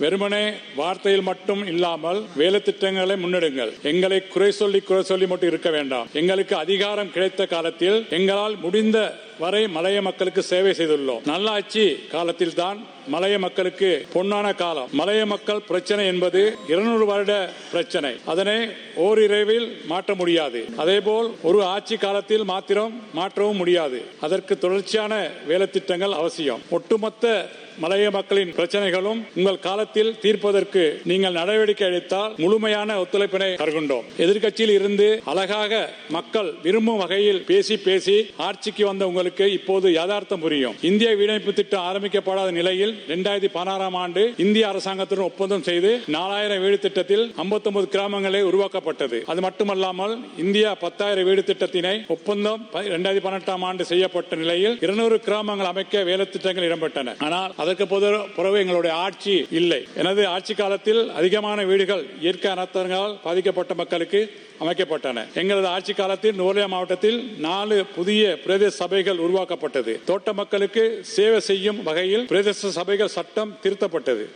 வெறுமனே வார்த்தையில் மட்டும் இல்லாமல் வேலை திட்டங்களை முன்னெடுங்கள். எங்களை குறை சொல்லி மட்டும் இருக்க வேண்டாம். எங்களுக்கு அதிகாரம் கிடைத்த காலத்தில் எங்களால் முடிந்த வரை மலைய மக்களுக்கு சேவை செய்துள்ளோம். நல்லாட்சி காலத்தில் தான் மலைய மக்களுக்கு பொன்னான காலம். மலைய மக்கள் பிரச்சனை என்பது 200 வருட பிரச்சனை. அதனை ஓரிரவில் மாற்ற முடியாது. அதேபோல் ஒரு ஆட்சி காலத்தில் மாத்திரம் மாற்றவும் முடியாது. அதற்கு தொடர்ச்சியான வேலை திட்டங்கள் அவசியம். ஒட்டுமொத்த மலைய மக்களின் பிரச்சனைகளும் உங்கள் காலத்தில் தீர்ப்பதற்கு நீங்கள் நடவடிக்கை எடுத்தால் முழுமையான ஒத்துழைப்பினை தருகின்றோம். எதிர்க்கட்சியில் இருந்து அழகாக மக்கள் விரும்பும் வகையில் பேசி ஆட்சிக்கு வந்த உங்களுக்கு இப்போது யதார்த்தம் புரியும். இந்திய வீடமைப்பு திட்டம் ஆரம்பிக்கப்படாத நிலையில் 2016 ஆண்டு இந்திய அரசாங்கத்துடன் ஒப்பந்தம் செய்து 4000 வீடு திட்டத்தில் 59 கிராமங்களே உருவாக்கப்பட்டது. அது மட்டுமல்லாமல் இந்தியா 10,000 வீடு திட்டத்தினை ஒப்பந்தம் 2018 ஆண்டு செய்யப்பட்ட நிலையில் 200 கிராமங்கள் அமைக்க வேலை திட்டங்கள் இடம்பெற்றன. ஆனால் அதற்கு பிறகு எங்களுடைய ஆட்சி இல்லை. எனது ஆட்சி காலத்தில் அதிகமான வீடுகள் இயற்கை அனர்த்தங்களால் பாதிக்கப்பட்ட மக்களுக்கு அமைக்கப்பட்டன. எங்களது ஆட்சி காலத்தில் நுவரெலியா மாவட்டத்தில் 4 புதிய பிரதேச சபைகள் உருவாக்கப்பட்டது. தோட்ட மக்களுக்கு சேவை செய்யும் வகையில் பிரதேச சபைகள் சட்டம் திருத்தப்பட்டது.